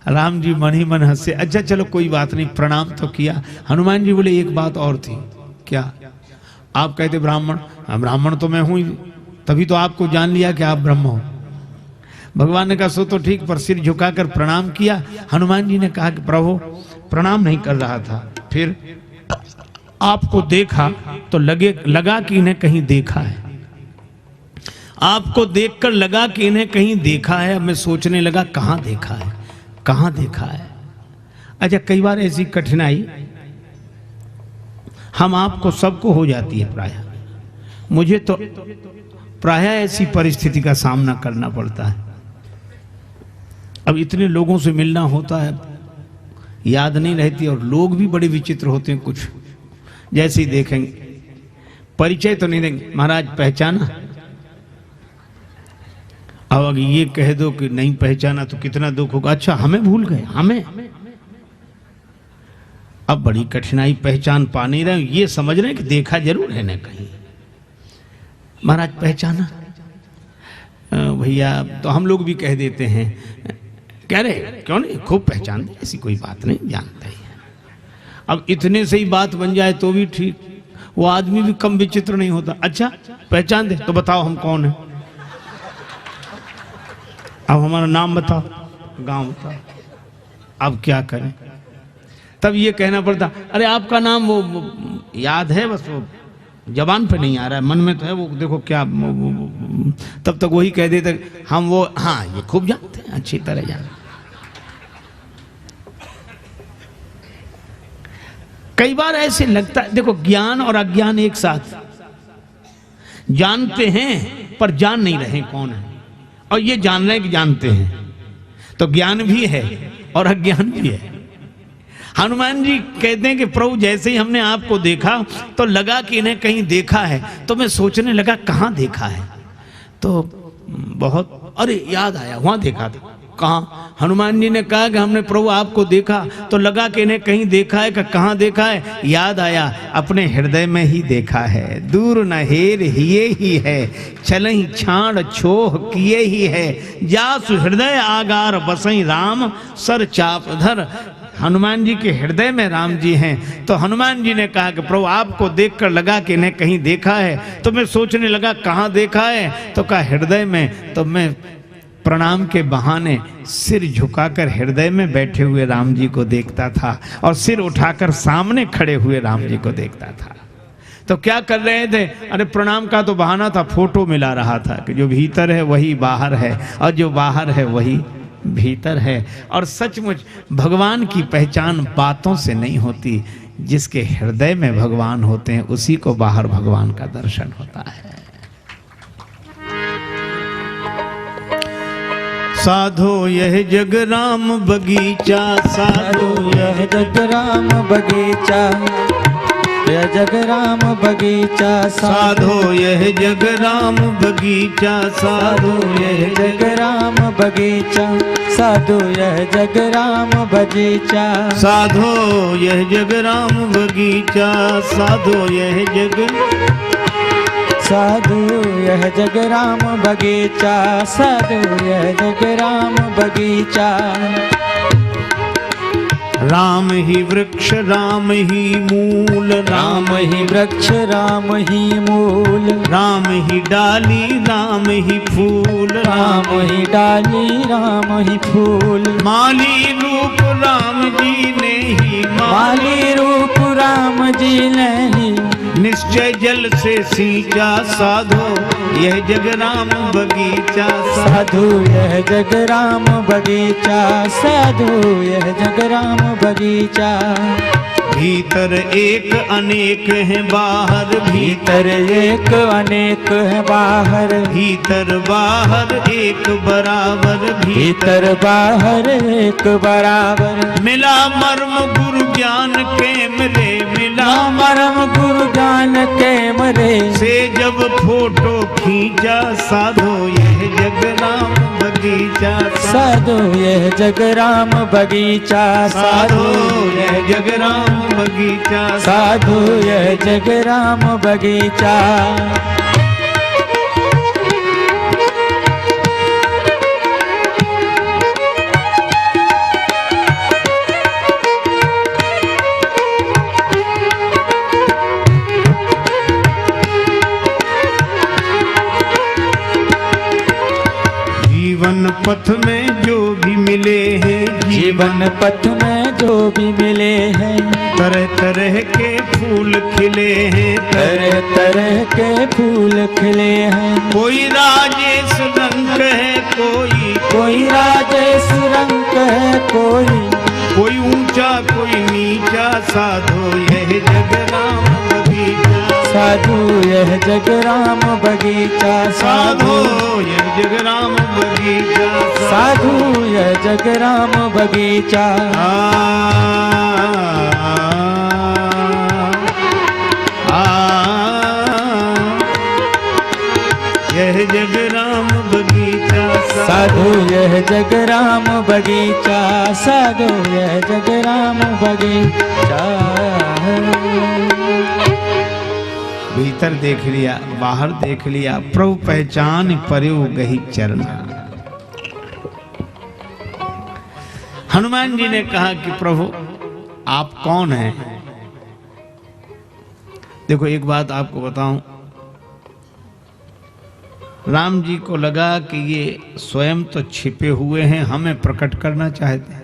राम जी मन ही मन हंसे। अच्छा चलो कोई बात नहीं, प्रणाम तो किया। हनुमान जी बोले एक बात और थी। क्या? आप कहते ब्राह्मण, ब्राह्मण तो मैं हूं ही, तभी तो आपको जान लिया कि आप ब्रह्म हो। भगवान ने कहा सो तो ठीक, पर सिर झुकाकर प्रणाम किया। हनुमान जी ने कहा कि प्रभु प्रणाम नहीं कर रहा था, फिर आपको देखा तो लगा कि इन्हें कहीं देखा है। आपको देखकर लगा कि इन्हें कहीं देखा है। अब मैं सोचने लगा कहां देखा है, कहां देखा है। अच्छा कई बार ऐसी कठिनाई हम आपको सबको हो जाती है, प्रायः मुझे तो प्रायः ऐसी परिस्थिति का सामना करना पड़ता है। अब इतने लोगों से मिलना होता है, याद नहीं रहती, और लोग भी बड़े विचित्र होते हैं। कुछ जैसे ही देखेंगे परिचय तो नहीं देंगे, महाराज पहचाना। अब अगर ये कह दो कि नहीं पहचाना तो कितना दुख होगा। अच्छा हमें भूल गए, हमें। अब बड़ी कठिनाई, पहचान पा नहीं रहे, ये समझ रहे हैं कि देखा जरूर है ना कहीं। महाराज पहचाना भैया, तो हम लोग भी कह देते हैं, कह रहे क्यों नहीं, खूब पहचानते, ऐसी कोई बात नहीं, जानते ही। अब इतने से ही बात बन जाए तो भी ठीक, वो आदमी भी कम विचित्र नहीं होता। अच्छा पहचान दे तो बताओ हम कौन है, अब हमारा नाम बताओ, गांव बताओ। अब क्या करें, तब ये कहना पड़ता अरे आपका नाम वो याद है, बस वो जबान पे नहीं आ रहा है, मन में तो है, वो देखो क्या तब तक वही कह देते हम वो, हाँ ये खूब जानते हैं, अच्छी तरह जानते। कई बार ऐसे लगता है, देखो ज्ञान और अज्ञान एक साथ, जानते हैं पर जान नहीं रहे कौन है, और ये जान रहे कि जानते हैं, तो ज्ञान भी है और अज्ञान भी है। हनुमान जी कहते हैं कि प्रभु जैसे ही हमने आपको देखा तो लगा कि इन्हें कहीं देखा है, तो मैं सोचने लगा कहाँ देखा है, तो बहुत अरे याद आया वहां देखा था। कहाँ? हनुमान जी ने कहा कि हमने प्रभु आपको देखा तो लगा कि इन्हें कहीं देखा है। कहाँ देखा है? याद आया, अपने हृदय में ही देखा है। दूर न हेर हिये ही है, चलहि छाड़ छोह किए ही है, जासु हृदय आगार बसई राम सर चाप धर। हनुमान जी के हृदय में राम जी हैं। तो हनुमान जी ने कहा कि प्रभु आपको देखकर लगा कि इन्हें कहीं देखा है, तो मैं सोचने लगा कहाँ देखा है, तो कहा हृदय में। तो मैं प्रणाम के बहाने सिर झुकाकर हृदय में बैठे हुए राम जी को देखता था, और सिर उठाकर सामने खड़े हुए राम जी को देखता था। तो क्या कर रहे थे? अरे प्रणाम का तो बहाना था, फोटो मिला रहा था कि जो भीतर है वही बाहर है, और जो बाहर है वही भीतर है। और सचमुच भगवान की पहचान बातों से नहीं होती, जिसके हृदय में भगवान होते हैं उसी को बाहर भगवान का दर्शन होता है। साधो यह जग राम बगीचा, साधो यह जग राम बगीचा, यह जग राम बगीचा, साधो यह जग राम बगीचा, साधो यह जग राम बगीचा, साधो यह जग राम बगीचा, साधो यह जग राम बगीचा, साधो यह जग, साधु यह जग राम बगीचा, साधु यह जग राम बगीचा। राम ही वृक्ष राम ही मूल, राम ही वृक्ष राम ही मूल, राम ही डाली राम ही फूल, राम ही डाली राम ही फूल। माली रूप राम जी ने ही, माली रूप राम जी ने ही, निश्चय जल से सींचा, साधो यह जग राम बगीचा, साधु यह जग राम बगीचा, साधु यह जग राम बगीचा। भीतर एक अनेक है बाहर, भीतर एक अनेक है बाहर, भीतर बाहर एक बराबर, भीतर बाहर एक बराबर। मिला मर्म गुरु ज्ञान के मरे, मिला मरम गुरु ज्ञान के मरे, से जब फोटो खींचा, साधो यह जग राम बगीचा, साधु यह जग राम बगीचा, साधो यह जग राम बगीचा, साधु यह जग राम बगीचा। पथ में जो भी मिले हैं, जीवन पथ में जो भी मिले हैं, तरह तरह के फूल खिले हैं, तरह तरह के फूल खिले हैं। कोई राजेश रंग है, कोई राजेश रंग है, कोई ऊंचा कोई नीचा, साधो यह जगराम बगीचा, साधु यह जगराम बगीचा, साधो यह जगराम बगीचा, साधु यह जगराम बगीचा। यह जगराम बगीचा, साधु यह जगराम बगीचा, साधु यह जगराम बगीचा। भीतर देख लिया, बाहर देख लिया, प्रभु पहचान पर्यो गही चरण। हनुमान जी ने कहा कि प्रभु आप कौन हैं? देखो एक बात आपको बताऊं, राम जी को लगा कि ये स्वयं तो छिपे हुए हैं, हमें प्रकट करना चाहते हैं।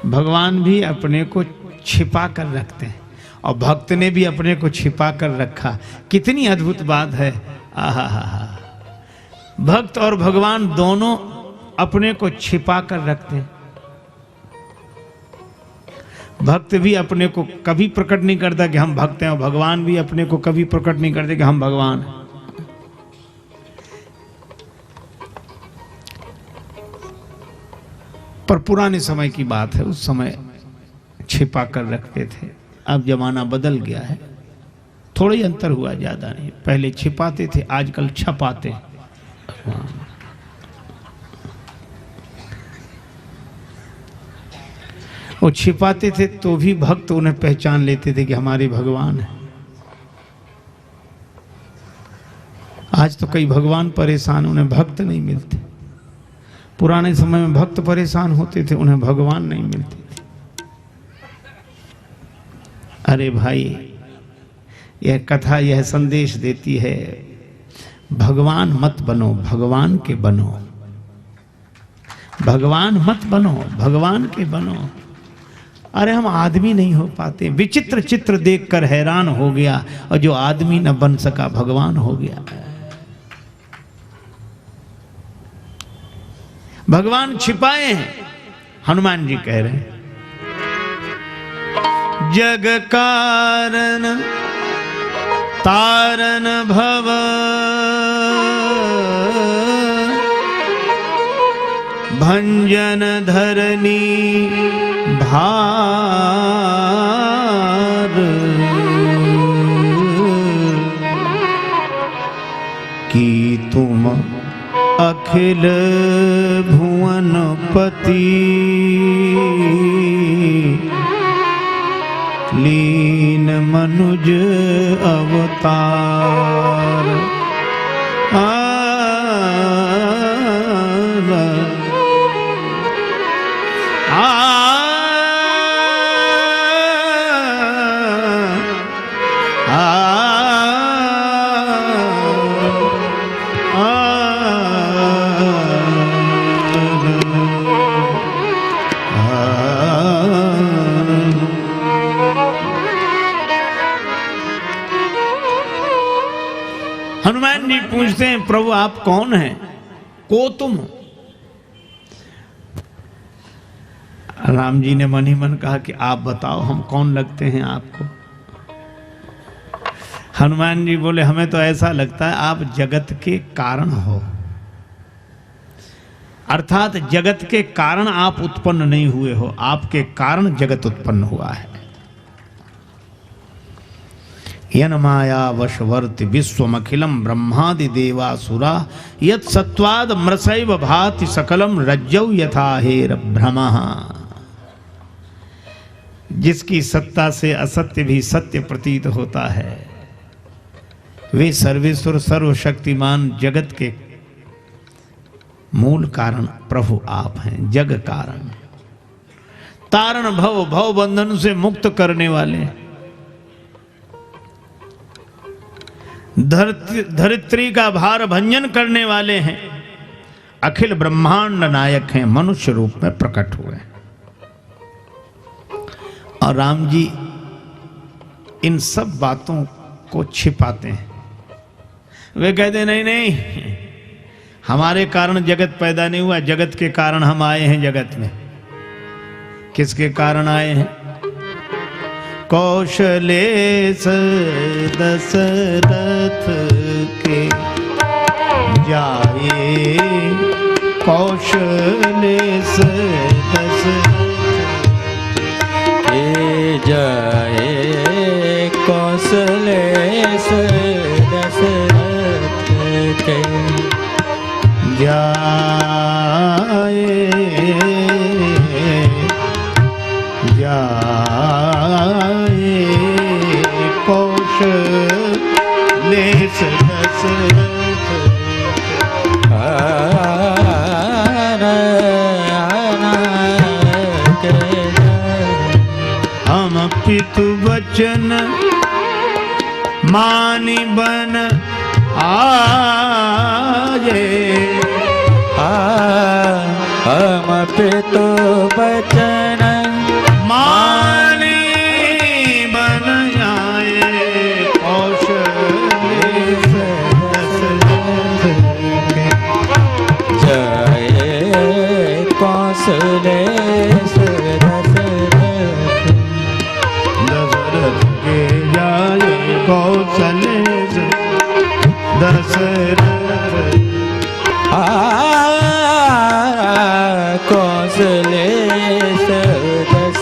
भगवान भी अपने को छिपा कर रखते हैं और भक्त ने भी अपने को छिपा कर रखा। कितनी अद्भुत बात है। आहा हा हा, भक्त और भगवान दोनों अपने को छिपा कर रखते हैं। भक्त भी अपने को कभी प्रकट नहीं करता कि हम भक्त हैं, और भगवान भी अपने को कभी प्रकट नहीं करते कि हम भगवान हैं। पर पुराने समय की बात है, उस समय छिपा कर रखते थे। अब जमाना बदल गया है, थोड़ा ही अंतर हुआ, ज्यादा नहीं। पहले छिपाते थे, आजकल छपाते। वो छिपाते थे तो भी भक्त उन्हें पहचान लेते थे कि हमारे भगवान है। आज तो कई भगवान परेशान, उन्हें भक्त नहीं मिलते। पुराने समय में भक्त परेशान होते थे, उन्हें भगवान नहीं मिलते थे। अरे भाई, यह कथा यह संदेश देती है, भगवान मत बनो, भगवान के बनो। भगवान मत बनो, भगवान के बनो। अरे हम आदमी नहीं हो पाते। विचित्र चित्र देखकर हैरान हो गया, और जो आदमी न बन सका भगवान हो गया। भगवान छिपाए हैं। हनुमान जी कह रहे हैं, जग कारण तारन भव, भंजन धरनी भार, कि तुम अखिल भुवन पति, लीन मनुज अवतार। हनुमान जी पूछते हैं, प्रभु आप कौन हैं? को तुम? राम जी ने मन ही मन कहा कि आप बताओ, हम कौन लगते हैं आपको? हनुमान जी बोले, हमें तो ऐसा लगता है आप जगत के कारण हो। अर्थात जगत के कारण आप उत्पन्न नहीं हुए हो, आपके कारण जगत उत्पन्न हुआ है। यन माया वशवर्ति विश्वमखिलम ब्रह्मादि देवासुरा, यत् सत्वाद मृषैव भाति सकलम रज्जौ यथा हेर भ्रमः। जिसकी सत्ता से असत्य भी सत्य प्रतीत होता है, वे सर्वेश्वर सर्वशक्तिमान जगत के मूल कारण प्रभु आप हैं। जग कारण, तारण भव, भव बंधन से मुक्त करने वाले, धरित्री का भार भंजन करने वाले हैं। अखिल ब्रह्मांड नायक हैं, मनुष्य रूप में प्रकट हुए। और राम जी इन सब बातों को छिपाते हैं। वे कहते नहीं नहीं, हमारे कारण जगत पैदा नहीं हुआ, जगत के कारण हम आए हैं जगत में। किसके कारण आए हैं? कौशलेश दशरथ के जाए, कौशलेश दशरथ के जाए, कौशलेश दशरथ के जाए, जाए कौशलेश दशरथ हम पितु वचन मानि बन आजे, हम पितु वचन मानि बन आए, कौशलेश दशरथ के जय कौशलेश दशरथ के जाए, कौशलेश दशरथ कौशलेश दशरथ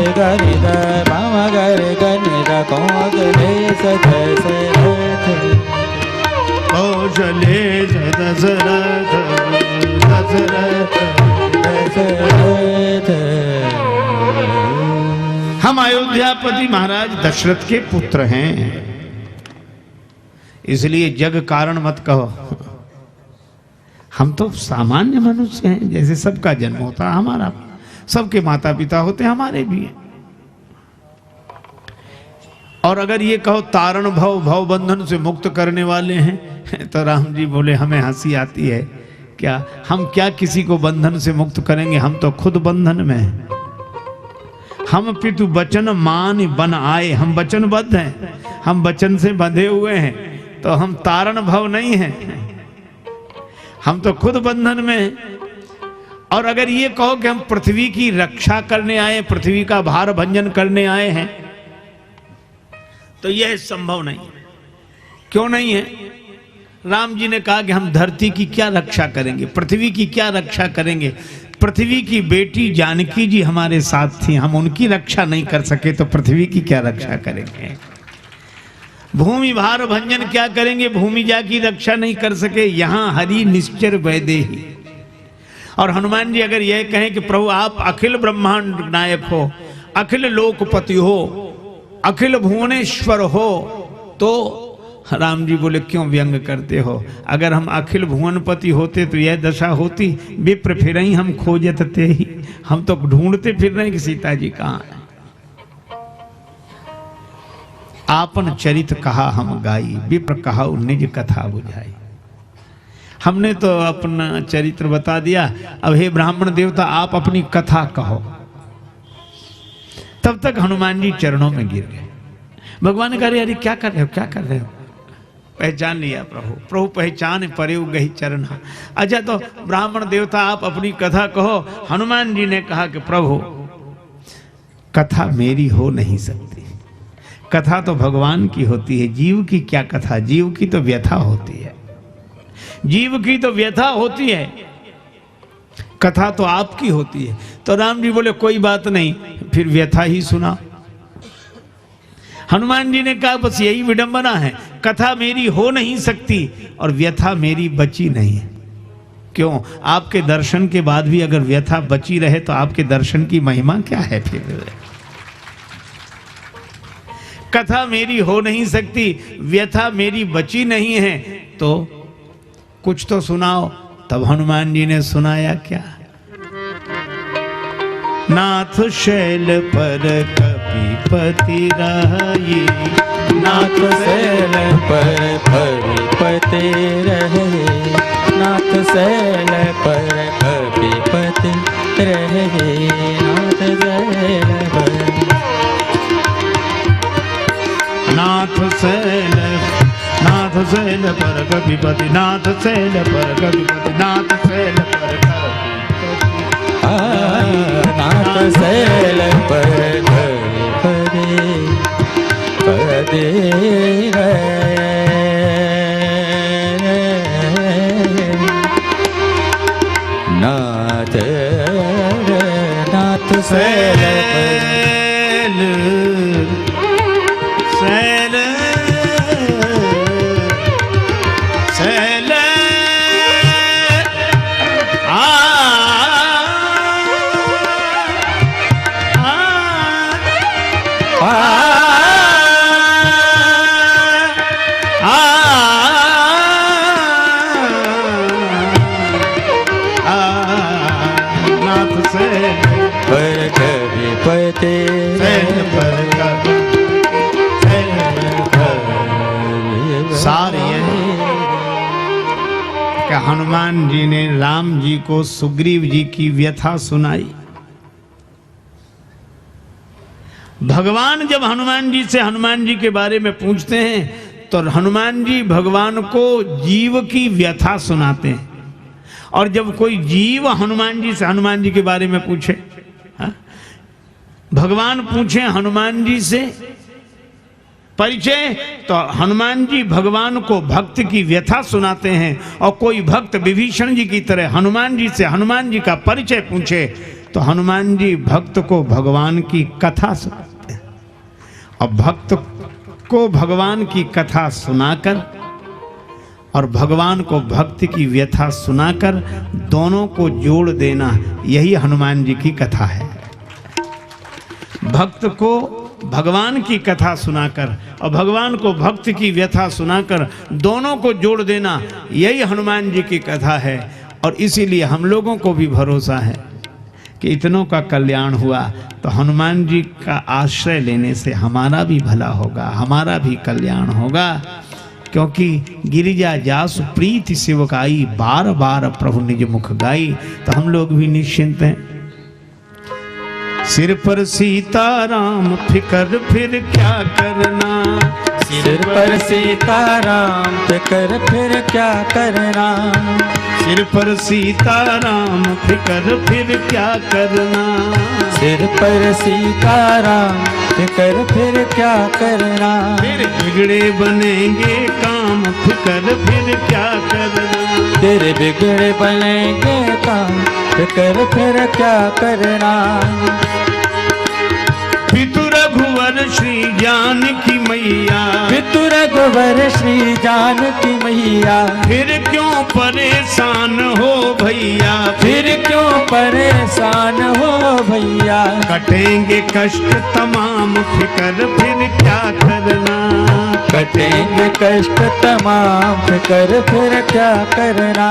गणित मम गर गणित कौशलेश दशरथ कौशलेश दशरथ दशरथ दशरथ। हम अयोध्यापति महाराज दशरथ के पुत्र हैं, इसलिए जग कारण मत कहो। हम तो सामान्य मनुष्य हैं, जैसे सबका जन्म होता है हमारा, सबके माता पिता होते हैं, हमारे भी हैं। और अगर ये कहो तारण भव, भव बंधन से मुक्त करने वाले हैं, तो राम जी बोले हमें हंसी आती है। क्या हम क्या किसी को बंधन से मुक्त करेंगे? हम तो खुद बंधन में हैं। हम पितु वचन मान बन आए, हम वचनबद्ध हैं, हम वचन से बंधे हुए हैं, तो हम तारण भव नहीं हैं, हम तो खुद बंधन में हैं। और अगर ये कहो कि हम पृथ्वी की रक्षा करने आए, पृथ्वी का भार भंजन करने आए हैं, तो यह संभव नहीं है। क्यों नहीं है? राम जी ने कहा कि हम धरती की क्या रक्षा करेंगे, पृथ्वी की क्या रक्षा करेंगे। पृथ्वी की बेटी जानकी जी हमारे साथ थी, हम उनकी रक्षा नहीं कर सके तो पृथ्वी की क्या रक्षा करेंगे। भूमि भार भंजन क्या करेंगे, भूमिजा की रक्षा नहीं कर सके। यहां हरि निश्चर वैदेही। और हनुमान जी अगर यह कहें कि प्रभु आप अखिल ब्रह्मांड नायक हो, अखिल लोकपति हो, अखिल भुवनेश्वर हो, तो राम जी बोले क्यों व्यंग करते हो? अगर हम अखिल भुवनपति होते तो यह दशा होती। विप्र फिर ही हम खोजते ही, हम तो ढूंढते फिर रहे कि सीता जी कहाँ है। आपन चरित कहा हम गाई, विप्र कहा निज कथा बुझाई। हमने तो अपना चरित्र बता दिया, अब हे ब्राह्मण देवता आप अपनी कथा कहो। तब तक हनुमान जी चरणों में गिर गए। भगवान ने कहा अरे क्या कर रहे हो, क्या कर रहे हो? पहचान लिया प्रभु, प्रभु पहचान परे गही चरण। अच्छा तो ब्राह्मण देवता आप अपनी कथा कहो। हनुमान जी ने कहा कि प्रभु कथा मेरी हो नहीं सकती, कथा तो भगवान की होती है। जीव की क्या कथा, जीव की तो व्यथा होती है, जीव की तो व्यथा होती है, कथा तो आपकी होती है। तो राम जी बोले कोई बात नहीं, फिर व्यथा ही सुना। हनुमान जी ने कहा बस यही विडंबना है, कथा मेरी हो नहीं सकती और व्यथा मेरी बची नहीं है। क्यों? आपके दर्शन के बाद भी अगर व्यथा बची रहे तो आपके दर्शन की महिमा क्या है? फिर कथा मेरी हो नहीं सकती, व्यथा मेरी बची नहीं है, तो कुछ तो सुनाओ। तब हनुमान जी ने सुनाया क्या? नाथ शैल पर कपिपति रही, नाथ शैल पर कपिपति रहे, नाथ शैल पर कपिपति रहे, नाथ शैल पर, नाथ शैल पर कपिपति, नाथ शैल पर कपिपति, नाथ शैल पर कपिपति, नाथ शैल पर कपिपति नाथ नाथ शैल शैल शैल हनुमान जी ने राम जी को सुग्रीव जी की व्यथा सुनाई। भगवान जब हनुमान जी से हनुमान जी के बारे में पूछते हैं तो हनुमान जी भगवान को जीव की व्यथा सुनाते हैं। और जब कोई जीव हनुमान जी से हनुमान जी के बारे में पूछे, भगवान पूछे हनुमान जी से परिचय, तो हनुमान जी भगवान को भक्त की व्यथा सुनाते हैं। और कोई भक्त विभीषण जी की तरह हनुमान जी से हनुमान जी का परिचय पूछे तो हनुमान जी भक्त को भगवान की कथा सुनाते हैं। और भक्त को भगवान की कथा सुनाकर और भगवान को भक्त की व्यथा सुनाकर दोनों को जोड़ देना, यही हनुमान जी की कथा है। भक्त को भगवान की कथा सुनाकर और भगवान को भक्त की व्यथा सुनाकर दोनों को जोड़ देना, यही हनुमान जी की कथा है। और इसीलिए हम लोगों को भी भरोसा है कि इतनों का कल्याण हुआ तो हनुमान जी का आश्रय लेने से हमारा भी भला होगा, हमारा भी कल्याण होगा। क्योंकि गिरिजा जासु प्रीति सेवकाई, बार बार प्रभु निज मुख गाई। तो हम लोग भी निश्चिंत हैं। सिर पर सीताराम फिकर फिर क्या करना, सिर पर सीताराम फिकर फिर क्या करना, सिर पर सीताराम फिकर फिर क्या करना, सिर पर सीताराम फिकर फिर क्या करना, फिर बिगड़े बनेंगे काम फिकर फिर क्या करना, तेरे बिगड़े बनेंगे काम फिकर फिर क्या करना। पितु रघुवर श्री जानकी मैया, पितु रघुवर श्री जानकी मैया, फिर क्यों परेशान हो भैया, फिर क्यों परेशान हो भैया, कटेंगे कष्ट तमाम फिकर फिर क्या करना, कटेंगे कष्ट तमाम फिकर फिर क्या करना,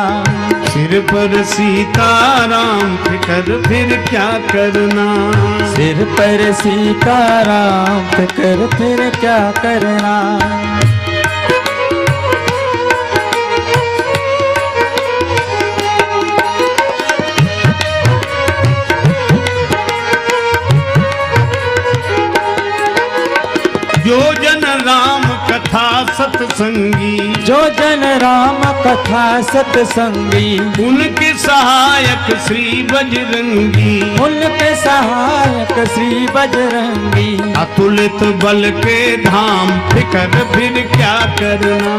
सिर पर सीताराम फिकर फिर क्या करना, सिर पर सीताराम फिकर फिर क्या करना। जो जन राम कथा सत्संगी, जो जन राम कथा सत्संगी, उनके सहायक श्री बजरंगी, उनके सहायक श्री बजरंगी, अतुलित बल के धाम फिकर फिर क्या करना,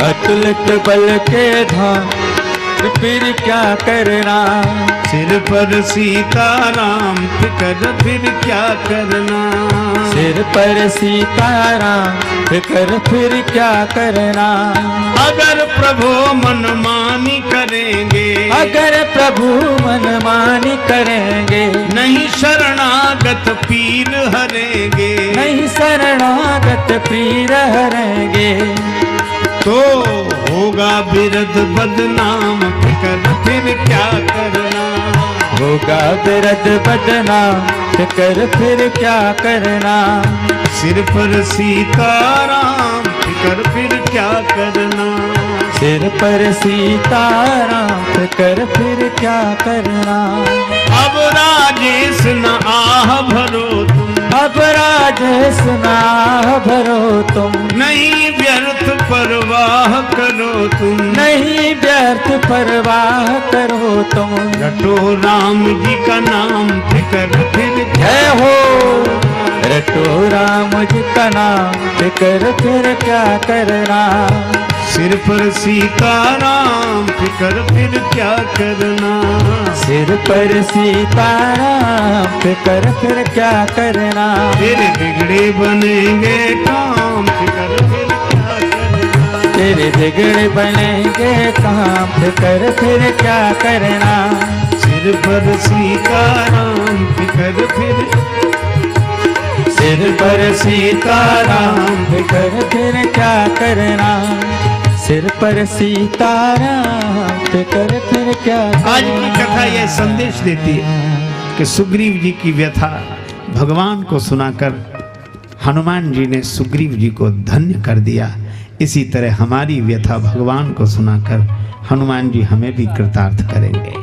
अतुलित बल के धाम फिर क्या करना, सिर पर सीताराम फिकर फिर क्या करना, सिर पर सीताराम फिकर फिर क्या करना। अगर प्रभु मनमानी करेंगे, अगर प्रभु मनमानी करेंगे, नहीं शरणागत पीर हरेंगे, नहीं शरणागत पीर हरेंगे, तो होगा बिरद बदनाम, फिर क्या करना। होगा बिरद बदनाम, फिर क्या करना। सिर पर सीताराम, फिर क्या करना। सिर पर सीताराम, फिर क्या करना। अब राजेश न आह भरो तुम, अब राजेश नाह भरो तुम, नहीं व्यर्थ परवाह करो तुम। नहीं व्यर्थ परवाह करो तुम। रटो राम जी का नाम, फिर जय हो। रटो राम जी का नाम, फिर क्या करना। सिर पर सीताराम, फिर क्या करना। सिर पर सीताराम, फिर क्या करना। तेरे बिगड़े बनेंगे काम, फिर क्या करना। तेरे बिगड़े बनेंगे काम, फिर क्या करना। सिर पर सीताराम, फिर सिर पर सीताराम, फिर क्या करना। सिर पर सीताराम, फिर क्या करना। आज की कथा यह संदेश देती है कि सुग्रीव जी की व्यथा भगवान को सुनाकर हनुमान जी ने सुग्रीव जी को धन्य कर दिया। इसी तरह हमारी व्यथा भगवान को सुनाकर हनुमान जी हमें भी कृतार्थ करेंगे।